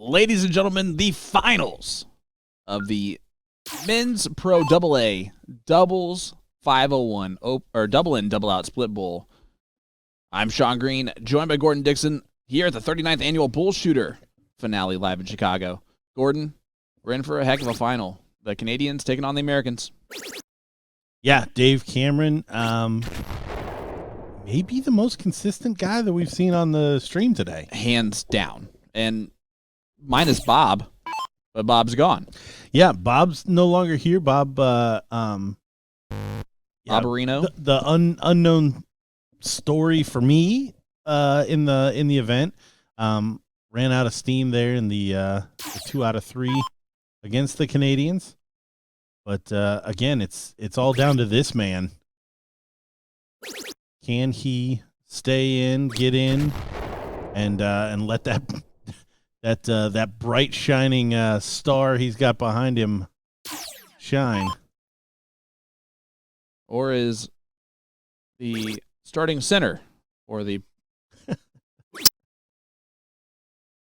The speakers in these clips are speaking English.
ladies and gentlemen, the finals of the Men's Pro AA Doubles 501 or Double In, Double Out Split Bowl. I'm Sean Green, joined by Gordon Dixon here at the 39th Annual BullShooter finale live in Chicago. Gordon, we're in for a heck of a final. The Canadians taking on the Americans. Yeah, Dave Cameron, maybe the most consistent guy that we've seen on the stream today. Hands down. And minus Bob, but Bob's gone. Yeah, Bob's no longer here. Bobarino. The unknown story for me in the event. Ran out of steam there in the 2 out of 3 against the Canadians. But again, it's all down to this man. Can he stay in, get in, and let that bright shining star he's got behind him shine? Or is the starting center or the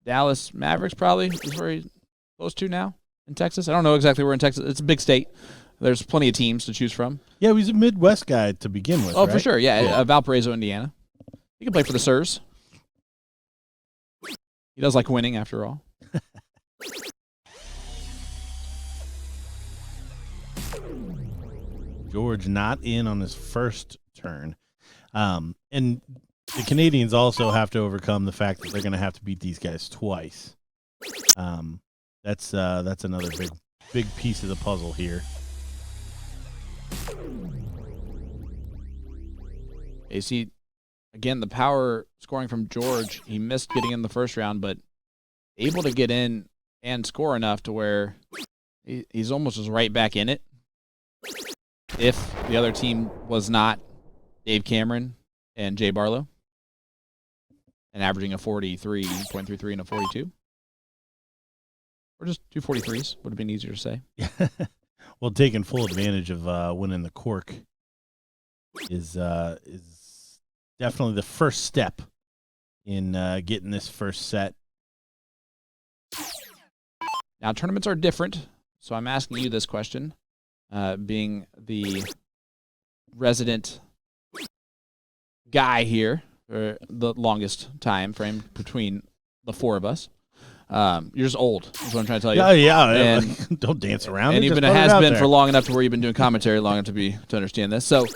Dallas Mavericks probably is where he's close to now in Texas? I don't know exactly where in Texas. It's a big state. There's plenty of teams to choose from. Yeah, he's a Midwest guy to begin with. Oh, right? for sure. Yeah, Valparaiso, Indiana. He can play for the Sirs. He does like winning, after all. George not in on his first turn. And the Canadians also have to overcome the fact that they're going to have to beat these guys twice. That's another big piece of the puzzle here. You see, again, the power scoring from George. He missed getting in the first round, but able to get in and score enough to where he's almost just right back in it. If the other team was not Dave Cameron and Jay Barlow, and averaging a 43.33 and a 42. Or just 2 43s would have been easier to say. Well, taking full advantage of winning the cork is definitely the first step in getting this first set. Now, tournaments are different, so I'm asking you this question, being the resident guy here for the longest time frame between the four of us. You're just old, is what I'm trying to tell you. Yeah. And, don't dance around. And you've been a has-been for long enough to where you've been doing commentary long enough to understand this. So,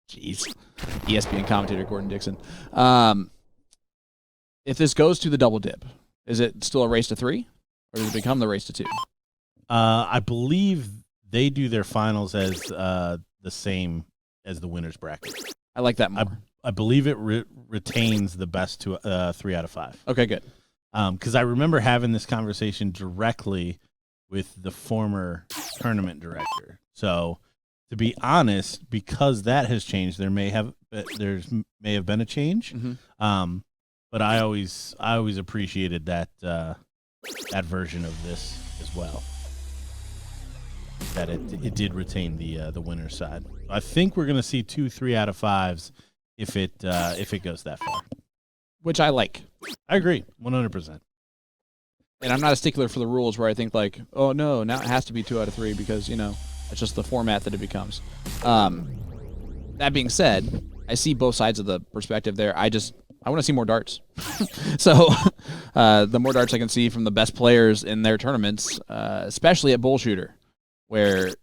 jeez, ESPN commentator Gordon Dixon. If this goes to the double dip, is it still a race to 3, or does it become the race to 2? I believe they do their finals as the same as the winner's bracket. I like that more. I believe it retains the best 3 out of 5. Okay, good. Because I remember having this conversation directly with the former tournament director. So, to be honest, because that has changed, there may have been a change. Mm-hmm. But I always appreciated that version of this as well. That it did retain the winner's side. I think we're going to see 2 3 out of 5s if it goes that far. Which I like. I agree, 100%. And I'm not a stickler for the rules where I think like, oh no, now it has to be 2 out of 3 because it's just the format that it becomes. That being said, I see both sides of the perspective there. I want to see more darts. So the more darts I can see from the best players in their tournaments, especially at BullShooter, where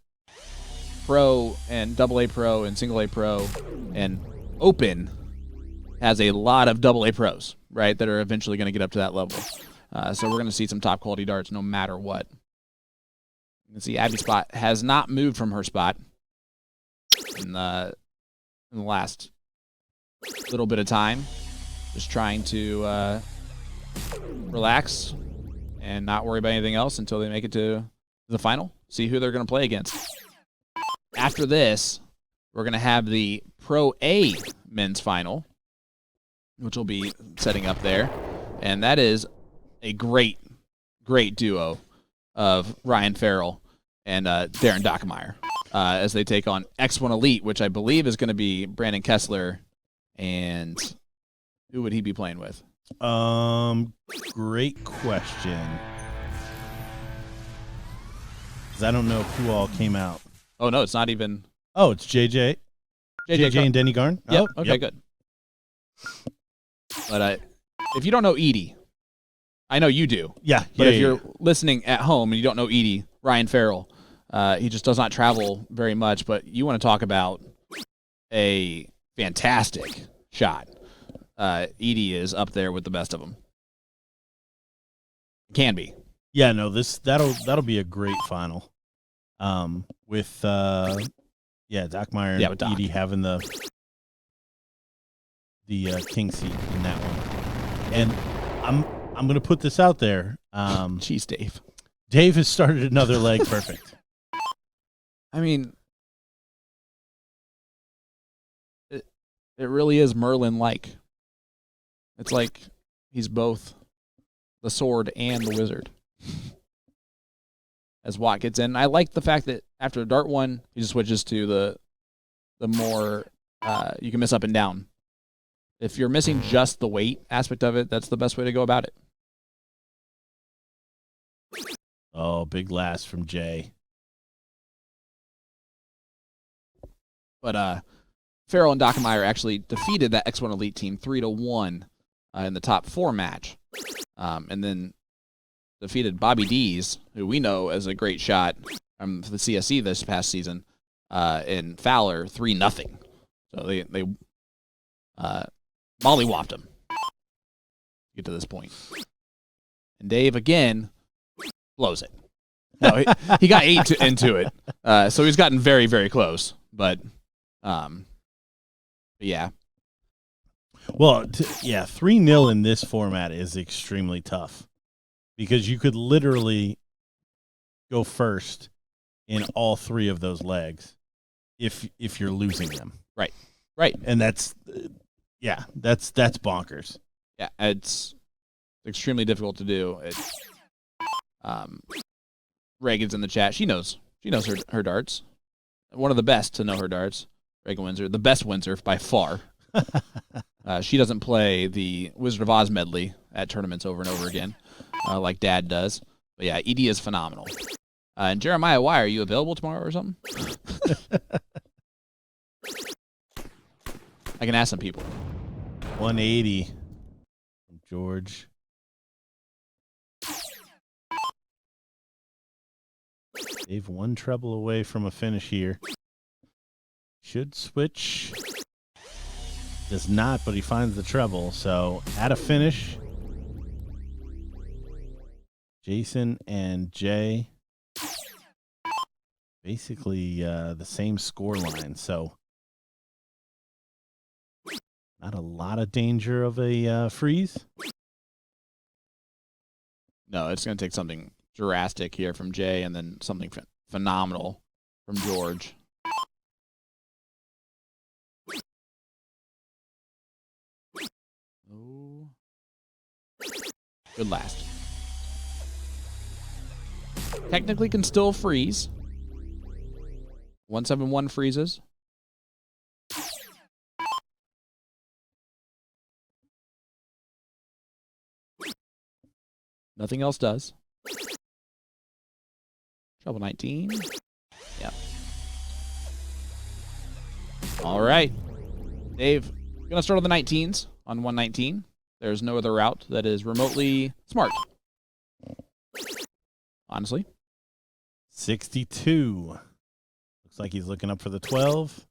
Pro and AA Pro and Single A Pro and Open has a lot of AA pros, right, that are eventually going to get up to that level. So we're going to see some top quality darts no matter what. You can see Abby's spot has not moved from her spot in the last little bit of time. Just trying to relax and not worry about anything else until they make it to the final. See who they're going to play against. After this, we're going to have the Pro A men's final, which will be setting up there. And that is a great duo of Ryan Farrell and Darren Dockmeyer as they take on X1 Elite, which I believe is going to be Brandon Kessler and who would he be playing with? Great question. 'Cause I don't know who all came out. Oh no, it's not even. Oh, it's JJ and Denny Garn. Yep. Oh, Okay, good. But if you don't know Edie, I know you do. Yeah. But if you're listening at home and you don't know Edie, Ryan Farrell, he just does not travel very much. But you want to talk about a fantastic shot. Edie is up there with the best of them. Can be. Yeah, no, that'll be a great final. With Doc Meyer and Edie having the king seat in that one. And I'm gonna put this out there. Jeez, Dave. Dave has started another leg perfect. I mean, it really is Merlin-like. It's like he's both the sword and the wizard. As Watt gets in, I like the fact that after the dart one, he just switches to the more you can miss up and down. If you're missing just the weight aspect of it, that's the best way to go about it. Oh, big last from Jay. But Farrell and Dockemeyer actually defeated that X1 Elite team 3-1 in the top 4 match. And then defeated Bobby Dees, who we know as a great shot from the CSC this past season, in Fowler 3-0. So they mollywopped him to get to this point. And Dave, again, blows it. No, he got 8 into it. So he's gotten very, very close. But yeah. Well, 3-0 in this format is extremely tough because you could literally go first in all 3 of those legs if you're losing them. Right. And that's bonkers. Yeah, it's extremely difficult to do. Reagan's in the chat. She knows her darts. One of the best to know her darts. Reagan Windsor, the best Windsor by far. She doesn't play the Wizard of Oz medley at tournaments over and over again, like Dad does. But yeah, Edie is phenomenal. And Jeremiah, why are you available tomorrow or something? I can ask some people. 180 from George. Dave one treble away from a finish here. Should switch. Does not, but he finds the treble. So at a finish, Jason and Jay basically the same score line. So not a lot of danger of a freeze. No, it's going to take something drastic here from Jay and then something phenomenal from George. Oh. Good last. Technically can still freeze. 171 freezes. Nothing else does. Trouble 19. Yep. All right. Dave, going to start on the 19s on 119. There's no other route that is remotely smart. Honestly. 62. Looks like he's looking up for the 12.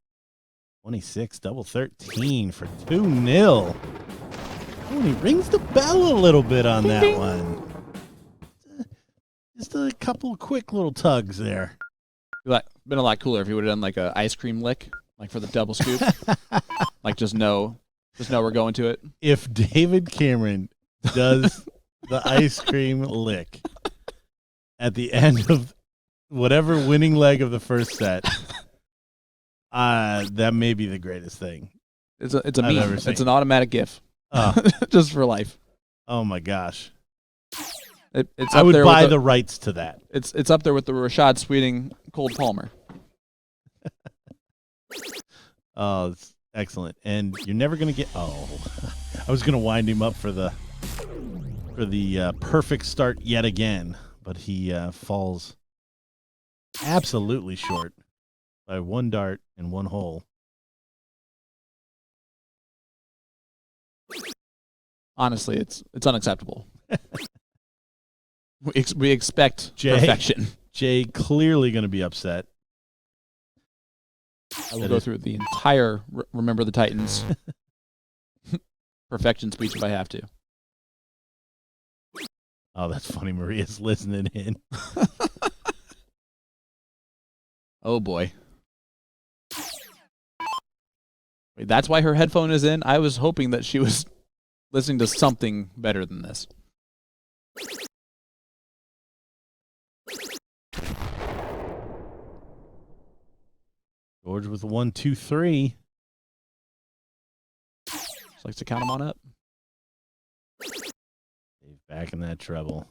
26, double 13 for 2-0. Oh, and he rings the bell a little bit on that one. Just a couple quick little tugs there. Been a lot cooler if he would have done like a ice cream lick, like for the double scoop. Like just know we're going to it. If David Cameron does the ice cream lick at the end of whatever winning leg of the first set, that may be the greatest thing. It's a meme. It's an automatic GIF. Just for life. Oh my gosh. It's I would buy the rights to that. It's up there with the Rashad Sweeting Cold Palmer. Oh, it's excellent. And you're never going to get... Oh. I was gonna wind him up for the perfect start yet again, but he falls absolutely short by one dart and one hole. Honestly, it's unacceptable. We expect perfection. Jay clearly going to be upset. I will go through the entire Remember the Titans perfection speech if I have to. Oh, that's funny. Maria's listening in. Oh, boy. Wait, that's why her headphone is in? I was hoping that she was listening to something better than this. George with a 1, 2, 3. Just likes to count them on up. Dave back in that treble.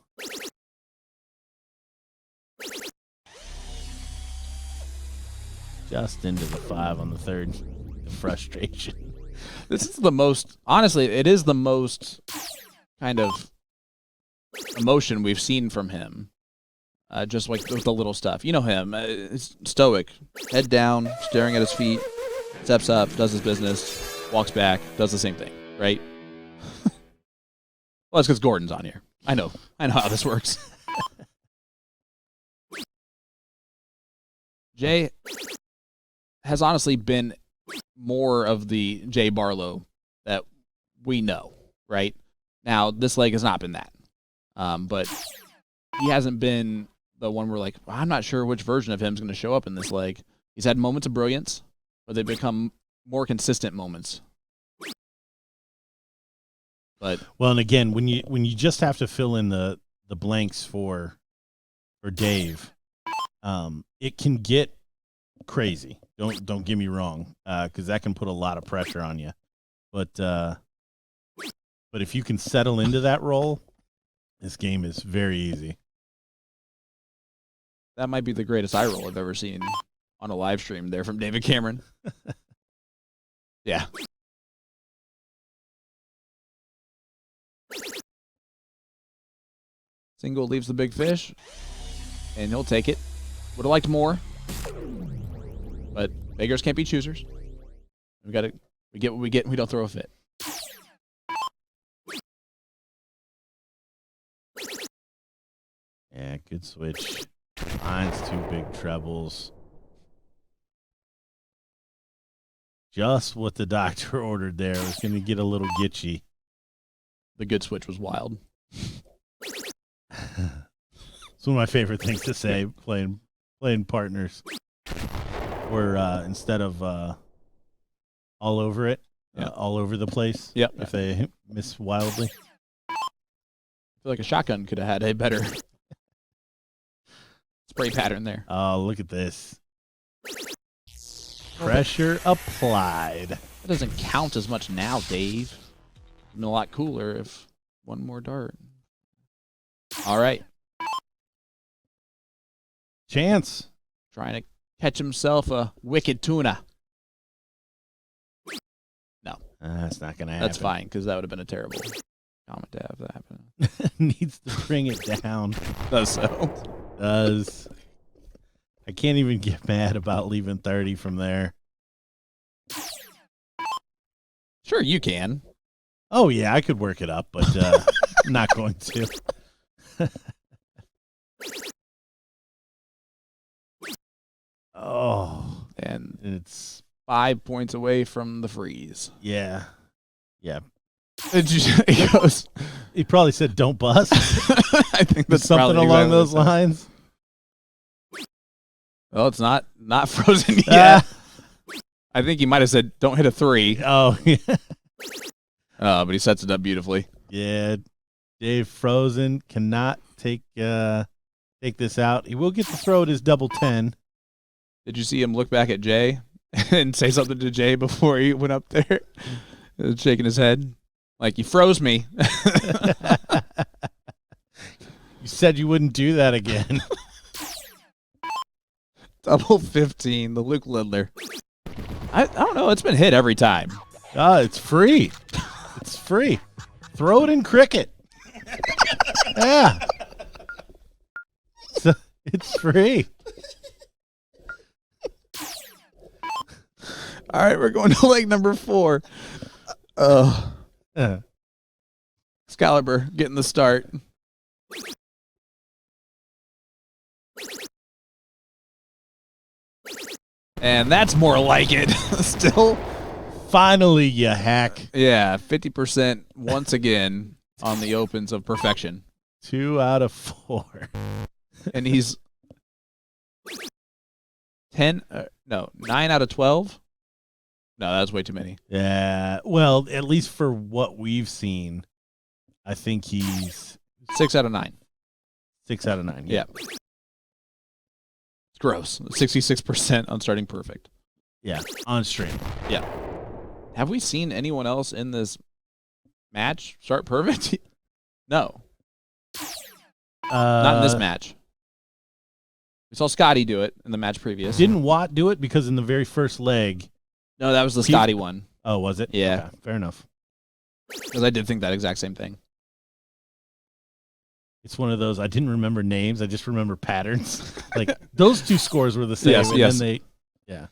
Just into the 5 on the third. The frustration. This is the most, honestly, it is the most kind of emotion we've seen from him. Just like with the little stuff. You know him. It's stoic. Head down, staring at his feet, steps up, does his business, walks back, does the same thing, right? Well, it's because Gordon's on here. I know how this works. Jay has honestly been more of the Jay Barlow that we know, right? Now, this leg has not been that. But he hasn't been the one where, like, I'm not sure which version of him is going to show up in this leg. He's had moments of brilliance, but they've become more consistent moments. But well, and again, when you just have to fill in the blanks for Dave, it can get crazy. Don't get me wrong, because that can put a lot of pressure on you. But if you can settle into that role, this game is very easy. That might be the greatest eye roll I've ever seen on a live stream there from David Cameron. Yeah. Single leaves the big fish, and he'll take it. Would have liked more, but beggars can't be choosers. We get what we get, and we don't throw a fit. Yeah, good switch. Mine's 2 big trebles. Just what the doctor ordered there. It was going to get a little gitchy. The good switch was wild. It's one of my favorite things to say playing partners. Where instead of all over it, all over the place, if they miss wildly. I feel like a shotgun could have had a better spray pattern there. Oh, look at this. Pressure applied. That doesn't count as much now, Dave. It'd been a lot cooler if one more dart. All right. Chance. Trying to catch himself a wicked tuna. No. That's not going to happen. That's fine, because that would have been a terrible comment to have that happen. Needs to bring it down. Does so. Does. I can't even get mad about leaving 30 from there. Sure, you can. Oh, yeah, I could work it up, but I'm not going to. Oh. And it's 5 points away from the freeze. Yeah. Yeah. He goes. He probably said, "Don't bust." I think that's something along those lines. Well, it's not frozen yet. I think he might have said, "Don't hit a 3." Oh, yeah. But he sets it up beautifully. Yeah, Dave frozen cannot take this out. He will get to throw at his double 10. Did you see him look back at Jay and say something to Jay before he went up there? Shaking his head. Like, you froze me. You said you wouldn't do that again. Double 15, the Luke Lidler. I don't know. It's been hit every time. It's free. It's It's free. Throw it in cricket. Yeah. So it's free. All right, we're going to leg number 4. Excalibur getting the start. And that's more like it. Still. Finally, you hack. Yeah, 50% once again on the opens of perfection. 2 out of 4. And he's 9 out of 12. No, that was way too many. Yeah. Well, at least for what we've seen, I think he's 6 out of 9. 6 out of 9. Yeah. It's gross. 66% on starting perfect. Yeah. On stream. Yeah. Have we seen anyone else in this match start perfect? No. Not in this match. We saw Scotty do it in the match previous. Didn't Watt do it? Because in the very first leg. No, that was the Scotty one. Oh, was it? Yeah. Okay, fair enough. Because I did think that exact same thing. It's one of those, I didn't remember names. I just remember patterns. Like, those 2 scores were the same. Yes, and yes. then yeah.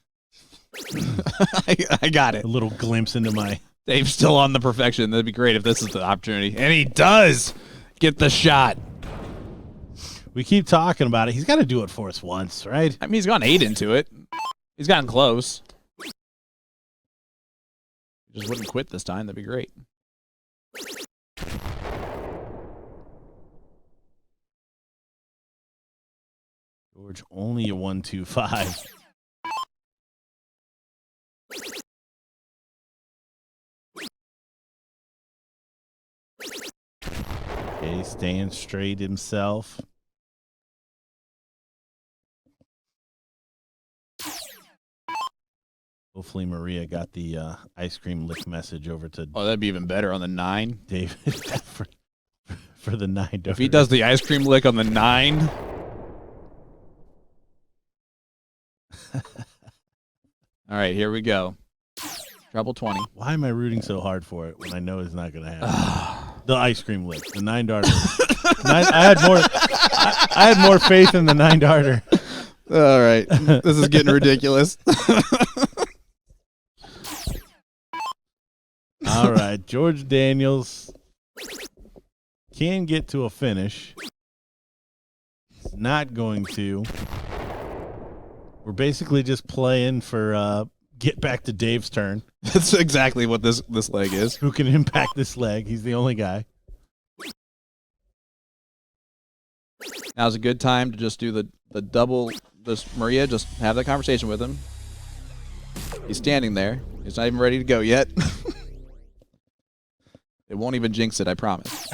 I got it. A little glimpse into my... Dave's still on the perfection. That'd be great if this is the opportunity. And he does get the shot. We keep talking about it. He's got to do it for us once, right? I mean, he's gone 8 into it. He's gotten close. He just wouldn't quit this time. That'd be great. George, only a 1-2-5. Okay, staying straight himself. Hopefully Maria got the ice cream lick message over to Oh, that'd be even better on the 9. David for the 9. If he does the ice cream lick on the 9. All right, here we go. Treble 20. Why am I rooting so hard for it when I know it's not going to happen? The ice cream lick, the 9-darter. I had more faith in the 9-darter. All right, this is getting ridiculous. All right, George Daniels can get to a finish. He's not going to. We're basically just playing for get back to Dave's turn. That's exactly what this leg is. Who can impact this leg? He's the only guy. Now's a good time to just do the double. Just Maria, just have that conversation with him. He's standing there. He's not even ready to go yet. It won't even jinx it, I promise.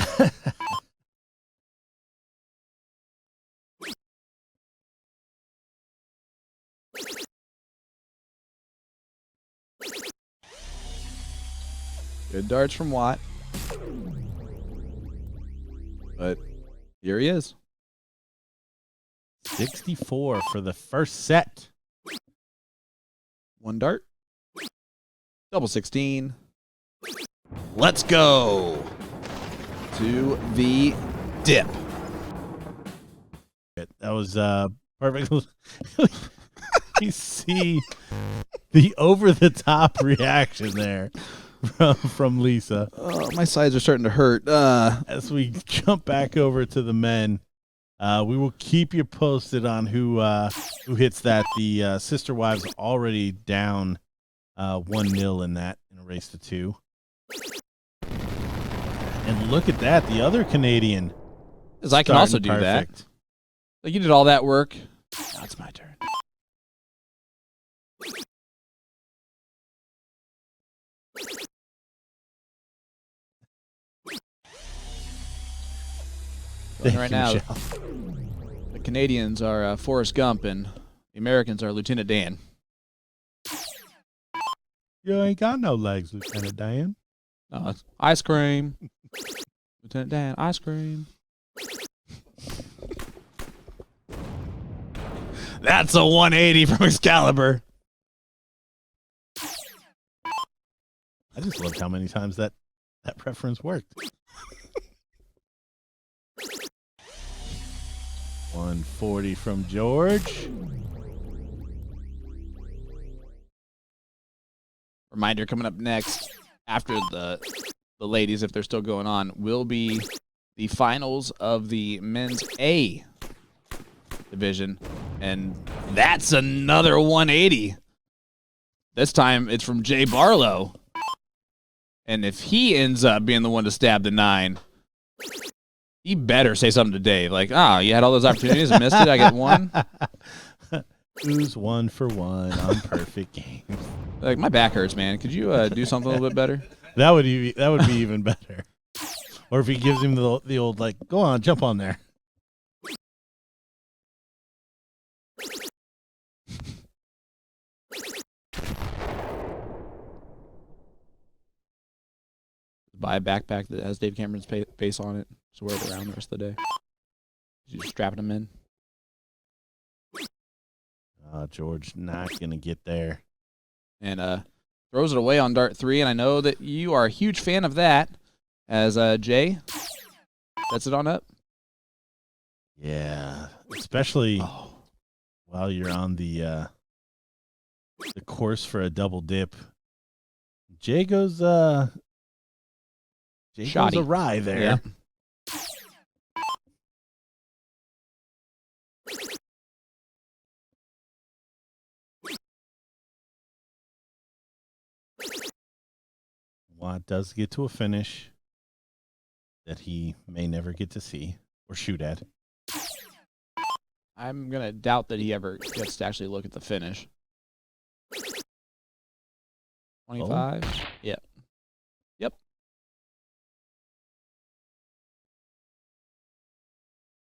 Good darts from Watt. But here he is. 64 for the first set. 1 dart. Double 16. Let's go to the dip. That was perfect. You see the over-the-top reaction there from Lisa. Oh, my sides are starting to hurt. As we jump back over to the men, we will keep you posted on who hits that. The Sister Wives already down 1-0 in that in a race to 2. And look at that, the other Canadian. Because I can also do that. Like you did all that work. Now it's my turn. Right now, the Canadians are Forrest Gump and the Americans are Lieutenant Dan. You ain't got no legs, Lieutenant Dan. No, it's ice cream. Lieutenant Dan, ice cream. That's a 180 from Excalibur. I just loved how many times that That reference worked. 140 from George. Reminder coming up next after the ladies, if they're still going on, will be the finals of the men's A division. And that's another 180. This time it's from Jay Barlow. And if he ends up being the one to stab the 9, he better say something to Dave. Like, you had all those opportunities and missed it. I get 1. Who's 1 for 1 on perfect games? Like, my back hurts, man. Could you do something a little bit better? That would be even better. Or if he gives him the old, like, go on, jump on there. Buy a backpack that has Dave Cameron's face on it, so wear it around the rest of the day. You're strapping them in. George not going to get there. And throws it away on dart 3, and I know that you are a huge fan of that, as Jay sets it on up. Yeah, especially while you're on the course for a double dip. Jay goes awry there. Yeah. Watt does get to a finish that he may never get to see or shoot at. I'm going to doubt that he ever gets to actually look at the finish. 25? Yep.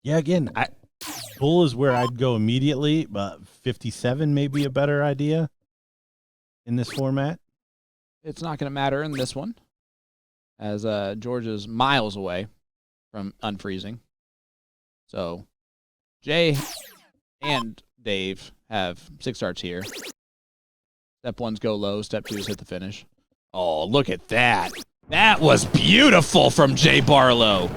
Yeah, again, bull is where I'd go immediately, but 57 may be a better idea in this format. It's not going to matter in this one, as George is miles away from unfreezing. So Jay and Dave have 6 starts here. Step 1's go low. Step 2's hit the finish. Oh, look at that. That was beautiful from Jay Barlow.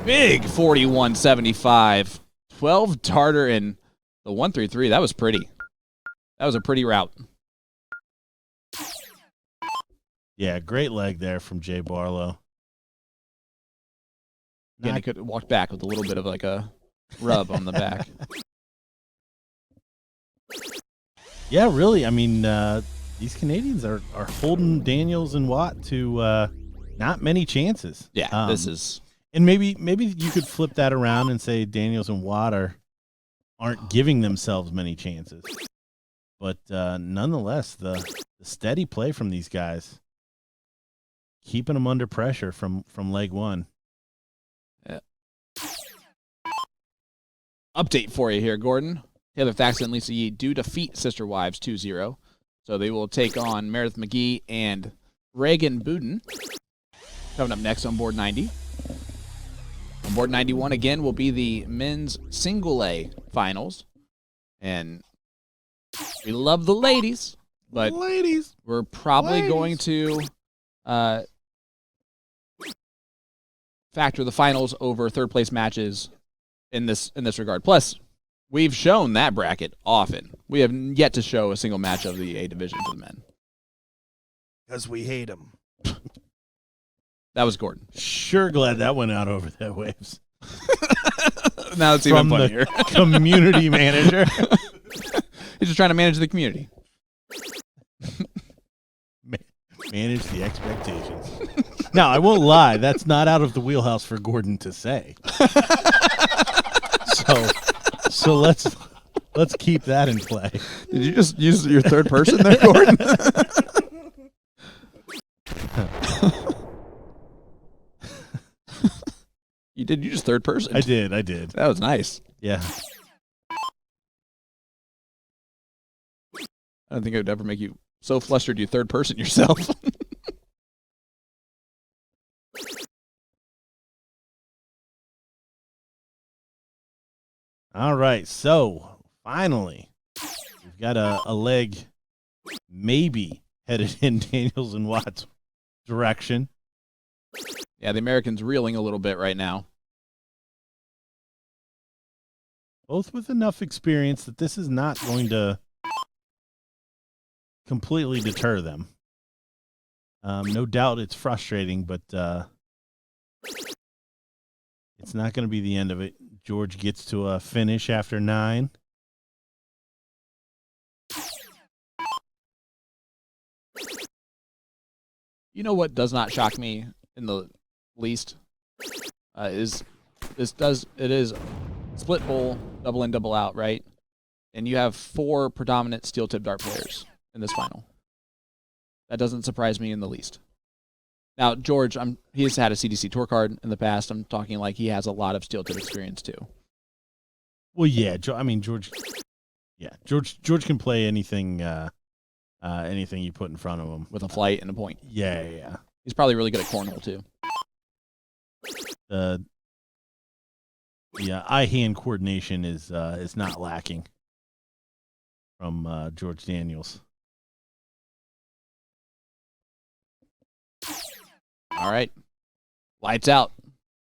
Big 41.75. 12 darter and the 133. That was pretty. That was a pretty route. Yeah, great leg there from Jay Barlow. Again, he could have walked back with a little bit of like a rub on the back. Yeah, really. I mean, these Canadians are holding Daniels and Watt to not many chances. Yeah, this is... And maybe you could flip that around and say Daniels and Watt aren't giving themselves many chances. But nonetheless, the steady play from these guys, keeping them under pressure from leg 1. Yeah. Update for you here, Gordon. Taylor Thaxton and Lisa Yee do defeat Sister Wives 2-0. So they will take on Meredith McGee and Reagan Budin. Coming up next on board 90. On board 91 again will be the men's single A finals. And we love the ladies, but we're probably going to factor the finals over third place matches in this regard. Plus, we've shown that bracket often. We have yet to show a single match of the A division for the men. Because we hate them. That was Gordon. Sure glad that went out over the waves. Now it's even funnier. Community manager. He's just trying to manage the community. Manage the expectations. Now, I won't lie. That's not out of the wheelhouse for Gordon to say. So let's keep that in play. Did you just use your third person there, Gordon? You did. You just third person. I did. That was nice. Yeah. I don't think it would ever make you so flustered you third person yourself. All right. So finally, we've got a leg maybe headed in Daniels and Watt's direction. Yeah, the Americans reeling a little bit right now. Both with enough experience that this is not going to completely deter them. No doubt it's frustrating, but it's not going to be the end of it. George gets to a finish after 9. You know what does not shock me in the least is it is split bowl, double in, double out, right? And you have 4 predominant steel tip dart players in this final. That doesn't surprise me in the least. Now, George, he has had a CDC tour card in the past. I'm talking like he has a lot of steel tip experience too. Well, yeah, I mean George. Yeah, George can play anything. Anything you put in front of him With a flight and a point. Yeah. He's probably really good at cornhole too. The eye-hand coordination is not lacking from George Daniels. All right. Lights out.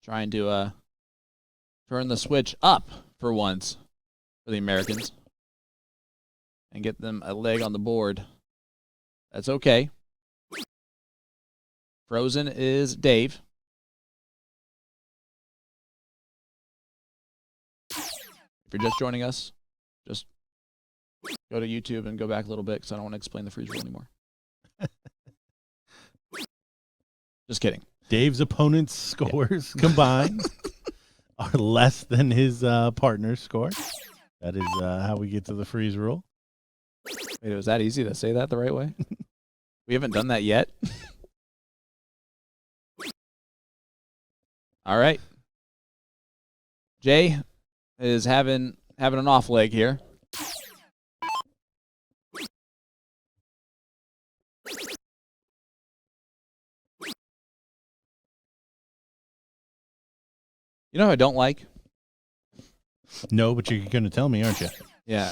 Trying to turn the switch up for once for the Americans and get them a leg on the board. That's okay. Frozen is Dave. If you're just joining us, just go to YouTube and go back a little bit because I don't want to explain the freeze rule anymore. Just kidding. Dave's opponent's scores combined are less than his partner's score. That is how we get to the freeze rule. Wait, was that easy to say that the right way? We haven't done that yet. All right. Jay is having an off leg here. You know who I don't like? No, but you're going to tell me, aren't you? Yeah.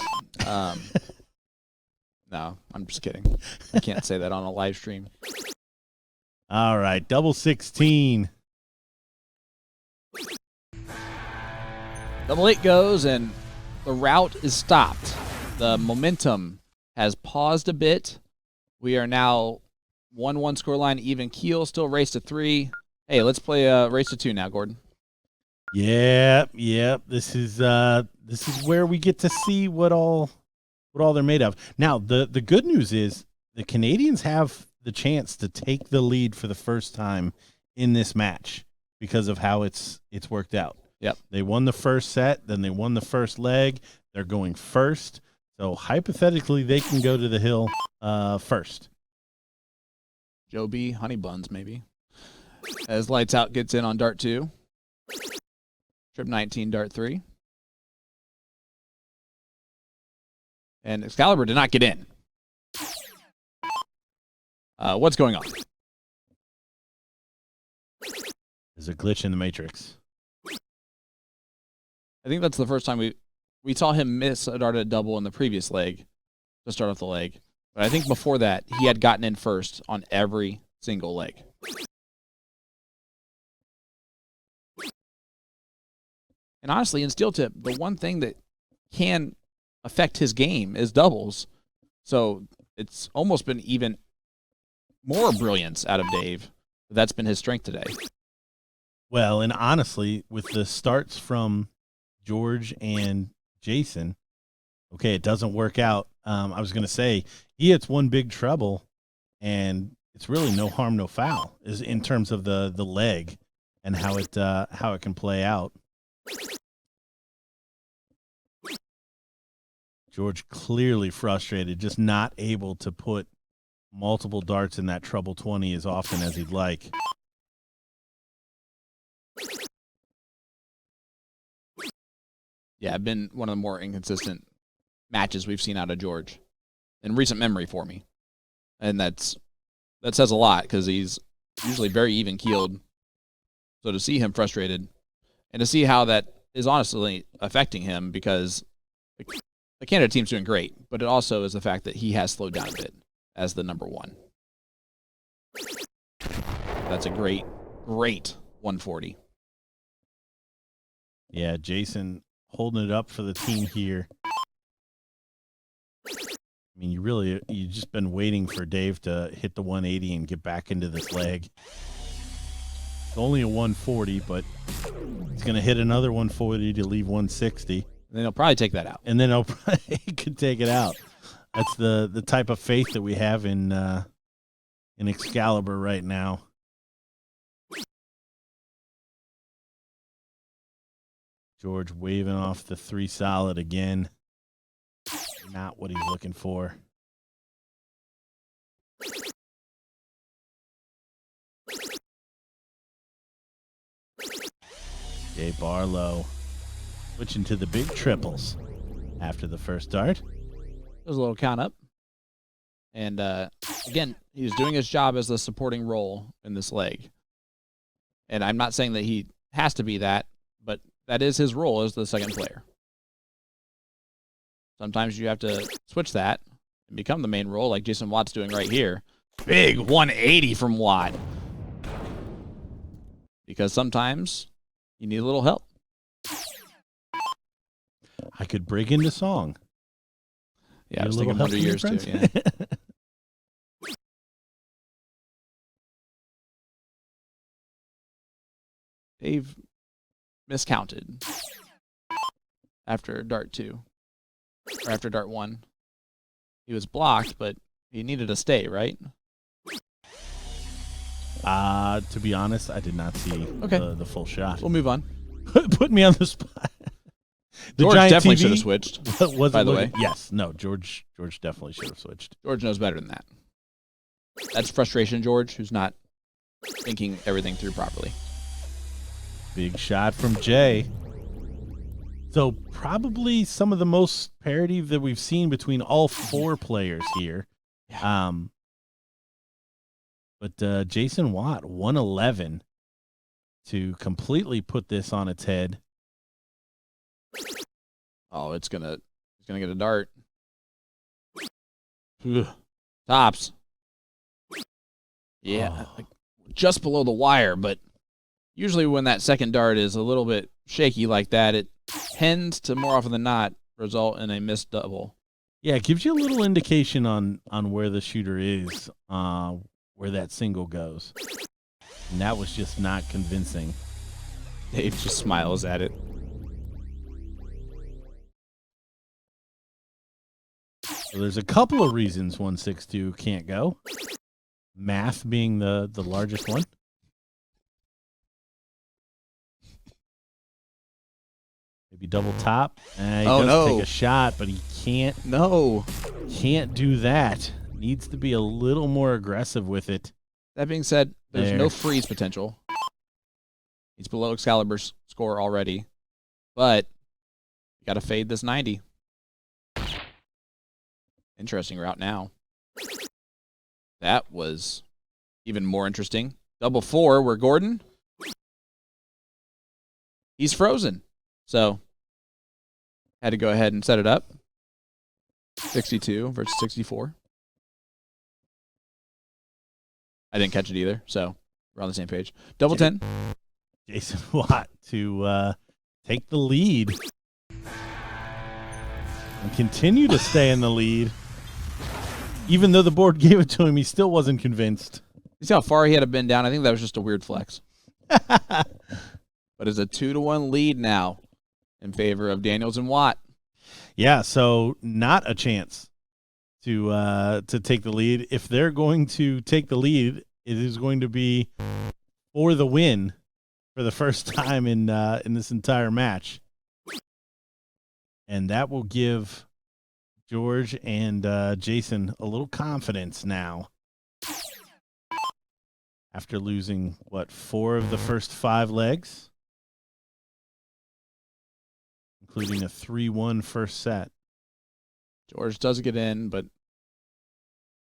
No, I'm just kidding. I can't say that on a live stream. All right, double 16. Double 8 goes, and the route is stopped. The momentum has paused a bit. We are now 1-1 scoreline, even keel, still race to 3. Hey, let's play race to 2 now, Gordon. Yep. This is where we get to see what all they're made of. Now, the good news is the Canadians have the chance to take the lead for the first time in this match because of how it's worked out. Yep. They won the first set, then they won the first leg. They're going first. So hypothetically, they can go to the hill first. Joe B, honey buns, maybe. As Lights Out gets in on dart 2. Trip 19, dart 3. And Excalibur did not get in. What's going on? There's a glitch in the matrix. I think that's the first time we saw him miss a dart at double in the previous leg to start off the leg. But I think before that, he had gotten in first on every single leg. And honestly, in steel tip, the one thing that can affect his game is doubles. So it's almost been even more brilliance out of Dave. That's been his strength today. Well, and honestly, with the starts from George and Jason, okay, it doesn't work out. I was going to say he hits one big treble, and it's really no harm, no foul, is in terms of the leg and how it can play out. George clearly frustrated, just not able to put multiple darts in that treble 20 as often as he'd like. Yeah, been one of the more inconsistent matches we've seen out of George in recent memory for me. And that says a lot because he's usually very even-keeled. So to see him frustrated and to see how that is honestly affecting him because the Canada team's doing great, but it also is the fact that he has slowed down a bit as the number 1. That's a great great 140. Yeah, Jason holding it up for the team here. I mean, you just been waiting for Dave to hit the 180 and get back into this leg. It's only a 140, but he's going to hit another 140 to leave 160. And then he'll probably take that out. And then he could take it out. That's the type of faith that we have in Excalibur right now. George waving off the 3 solid again. Not what he's looking for. Jay Barlow switching to the big triples after the first dart. There's a little count up. And again, he's doing his job as the supporting role in this leg. And I'm not saying that he has to be that, but that is his role as the second player. Sometimes you have to switch that and become the main role like Jason Watt's doing right here. Big 180 from Watt. Because sometimes you need a little help. I could break into song. Yeah, I was thinking Wonder Years too. Yeah. Dave miscounted after dart 2. Or after dart 1. He was blocked, but he needed to stay, right? To be honest, I did not see the full shot. We'll move on. Put me on the spot. George definitely should have switched, by the way. Yes. No, George definitely should have switched. George knows better than that. That's frustration, George, who's not thinking everything through properly. Big shot from Jay. So probably some of the most parity that we've seen between all 4 players here. Yeah. But Jason Watt, 111 to completely put this on its head. Oh, he's gonna get a dart. Ugh. Tops. Yeah, like just below the wire, but usually when that second dart is a little bit shaky like that, it tends to more often than not result in a missed double. Yeah, it gives you a little indication on where the shooter is, where that single goes. And that was just not convincing. Dave just smiles at it. So there's a couple of reasons 162 can't go. Math being the largest one. Maybe double top. He does take a shot, but he can't do that. Needs to be a little more aggressive with it. That being said, there's no freeze potential. He's below Excalibur's score already. But you got to fade this 90. Interesting route now. That was even more interesting. Double 4 where Gordon, he's frozen. So had to go ahead and set it up. 62 versus 64. I didn't catch it either, so we're on the same page. Double 10. Jason Watt to take the lead and continue to stay in the lead. Even though the board gave it to him, he still wasn't convinced. You see how far he had to bend down? I think that was just a weird flex. But it's a 2-1 lead now in favor of Daniels and Watt. Yeah, so not a chance to take the lead. If they're going to take the lead, it is going to be for the win for the first time in this entire match. And that will give George and Jason a little confidence now. After losing, 4 of the first 5 legs? Including a 3-1 first set. George does get in, but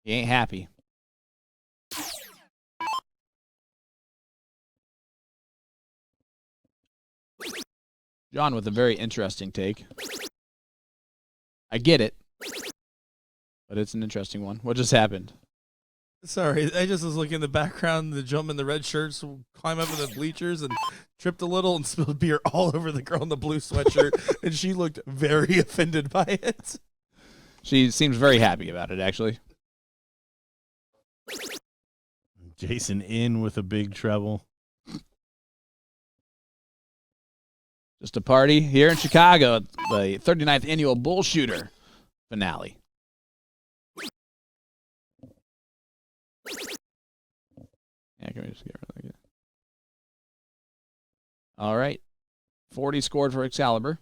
he ain't happy. John with a very interesting take. I get it, but it's an interesting one. What just happened? Sorry, I just was looking in the background. The gentleman in the red shirts climb up in the bleachers and tripped a little and spilled beer all over the girl in the blue sweatshirt, and she looked very offended by it. She seems very happy about it, actually. Jason in with a big treble. Just a party here in Chicago at the 39th Annual BullShooter finale. Yeah, can we just get rid of that? All right. 40 scored for Excalibur.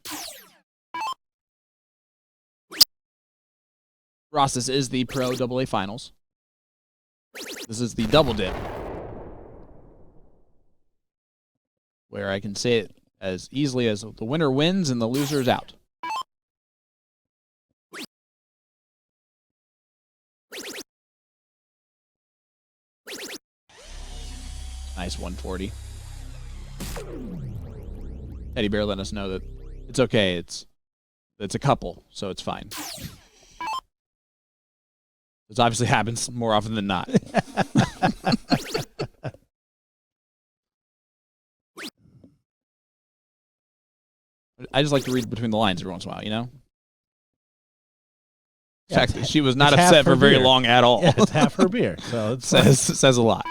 Ross, this is the Pro AA Finals. This is the double dip, where I can say it as easily as the winner wins and the loser is out. Nice 140. Teddy Bear letting us know that it's okay. It's a couple, so it's fine. This obviously happens more often than not. I just like to read between the lines every once in a while, you know? In fact, she was not upset for very long at all. Yeah, it's half her beer, so it says a lot.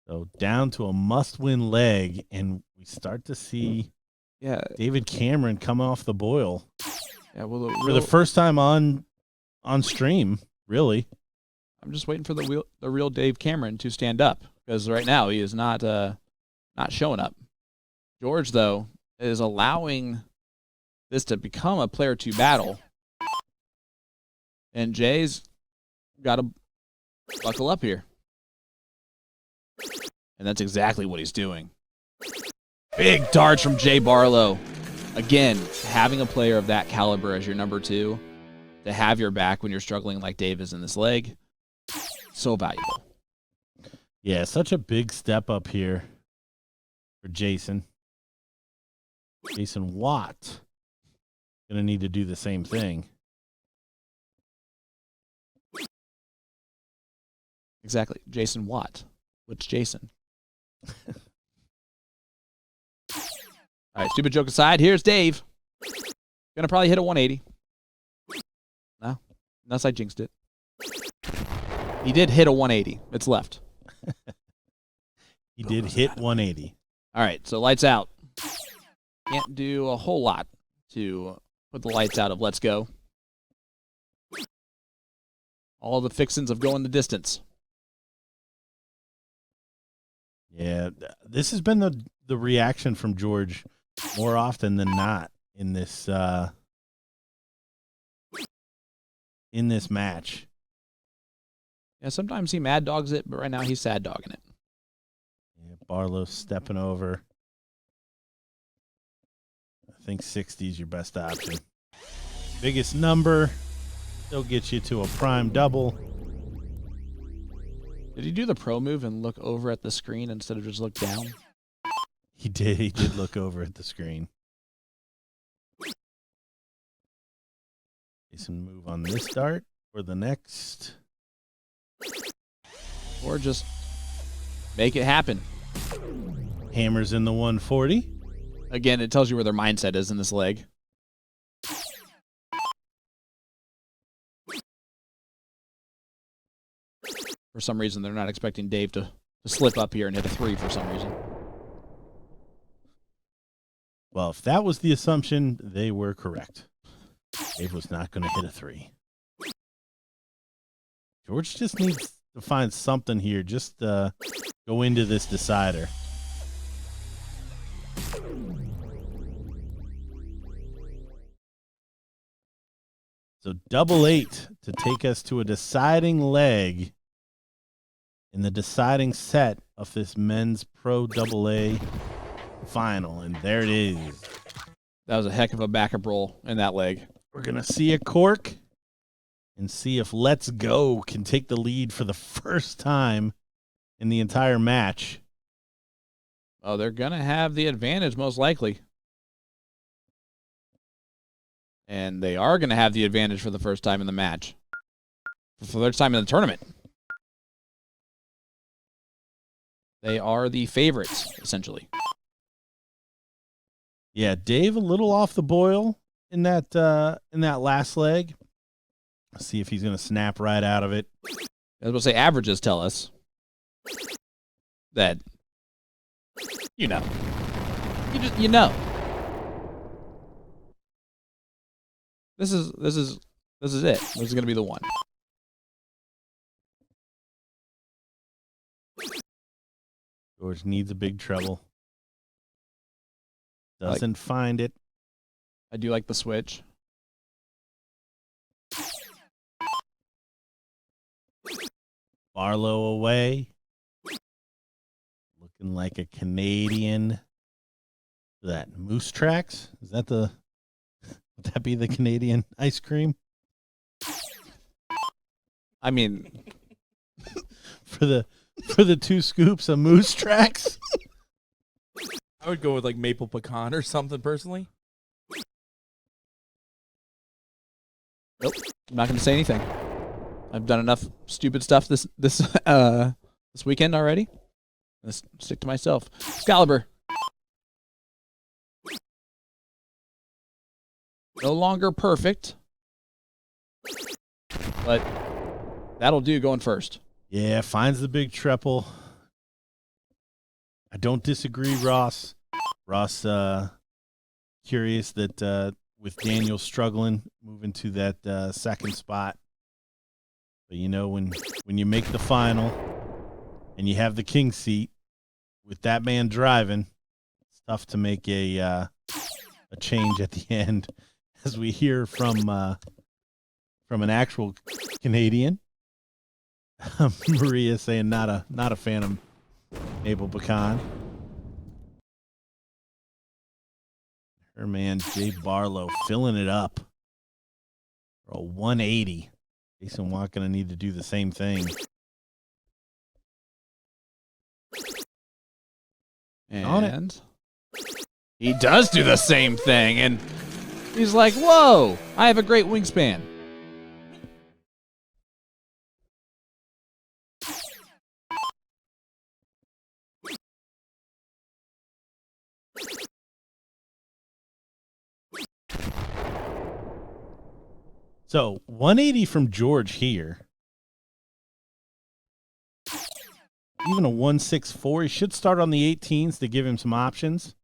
So down to a must-win leg, and we start to see David Cameron come off the boil. Yeah, well, for the first time on stream, really. I'm just waiting for the real Dave Cameron to stand up, because right now he is not showing up. George, though, is allowing this to become a player 2 battle, and Jay's got to buckle up here. And that's exactly what he's doing. Big darts from Jay Barlow. Again, having a player of that caliber as your number 2 to have your back when you're struggling like Dave is in this leg, so valuable. Yeah, such a big step up here for Jason. Jason Watt going to need to do the same thing. Exactly. Jason Watt. Which Jason? All right, stupid joke aside, here's Dave. Gonna probably hit a 180. No, unless I jinxed it. He did hit a 180. It's left. He did hit 180. All right, so lights out. Can't do a whole lot to put the lights out of Let's Go. All the fixins of going the distance. Yeah, this has been the reaction from George more often than not in this match. Yeah, sometimes he mad dogs it, but right now he's sad dogging it. Yeah, Barlow stepping over. I think 60 is your best option. Biggest number still gets you to a prime double. Did he do the pro move and look over at the screen instead of just look down? He did. He did look over at the screen. Jason move on this dart or the next. Or just make it happen. Hammers in the 140. Again, it tells you where their mindset is in this leg. For some reason, they're not expecting Dave to slip up here and hit a 3 for some reason. Well, if that was the assumption, they were correct. Dave was not going to hit a 3. George just needs to find something here. Just go into this decider. So 888 to take us to a deciding leg in the deciding set of this men's Pro AA final. And there it is. That was a heck of a backup roll in that leg. We're going to see a cork and see if Let's Go can take the lead for the first time in the entire match. Oh, they're going to have the advantage most likely. And they are going to have the advantage for the first time in the match. For the first time in the tournament. They are the favorites, essentially. Yeah, Dave a little off the boil in that last leg. Let's see if he's going to snap right out of it. I was going to say, averages tell us that, you know. You know. This is it. This is going to be the one. George needs a big treble. Doesn't find it. I do like the switch. Barlow away. Looking like a Canadian. That Moose Tracks? Is that would that be the Canadian ice cream? I mean, for the 2 scoops of Moose Tracks? I would go with like maple pecan or something personally. Nope. I'm not going to say anything. I've done enough stupid stuff this weekend already. Let's stick to myself. Excalibur. No longer perfect, but that'll do going first. Yeah, finds the big treble. I don't disagree, Ross. Ross, curious that with Daniel struggling, moving to that second spot. But you know, when you make the final and you have the king seat with that man driving, it's tough to make a change at the end. As we hear from an actual Canadian, Maria saying not a fan of maple pecan. Her man Jay Barlow filling it up for a 180. Jason Watt gonna need to do the same thing. And he does do the same thing, and he's like, whoa, I have a great wingspan. So 180 from George here. Even a 164. He should start on the 18s to give him some options.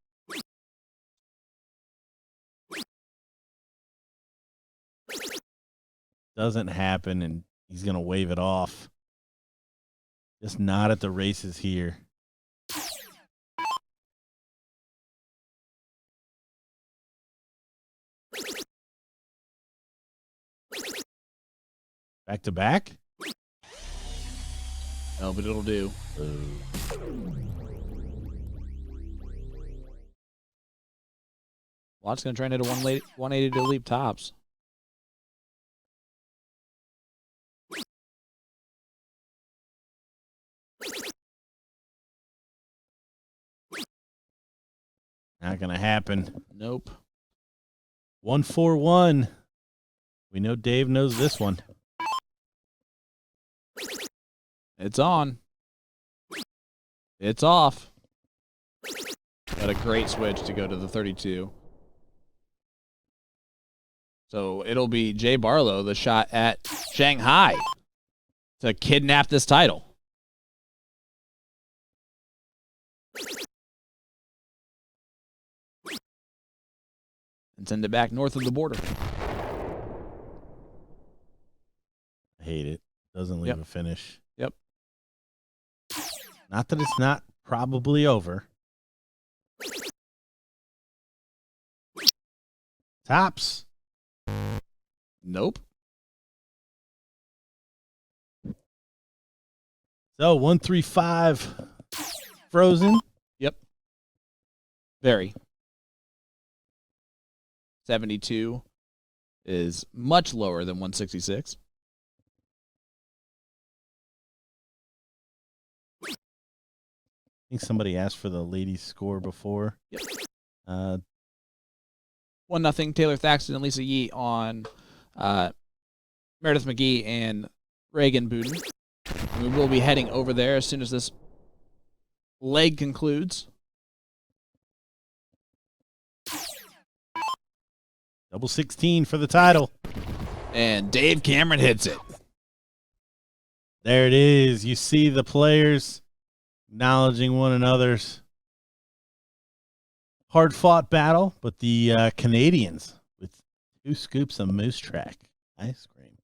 Doesn't happen, and he's going to wave it off. Just not at the races here. Back to back? No, but it'll do. Watt's going to try and hit a 180 to leap tops. Not going to happen. Nope. 141. We know Dave knows this one. It's on. It's off. Got a great switch to go to the 32. So it'll be Jay Barlow, the shot at Shanghai to kidnap this title. And send it back north of the border. I hate it. Doesn't leave a finish. Yep. Not that it's not probably over. Tops. Nope. So 135 frozen. Yep. Very. 72 is much lower than 166. I think somebody asked for the ladies' score before. Yep. 1-0. Taylor Thaxton and Lisa Yee on Meredith McGee and Reagan Buden. And we will be heading over there as soon as this leg concludes. Double 16 for the title. And Dave Cameron hits it. There it is. You see the players acknowledging one another's hard-fought battle, but the Canadians with 2 scoops of Moose Track ice cream.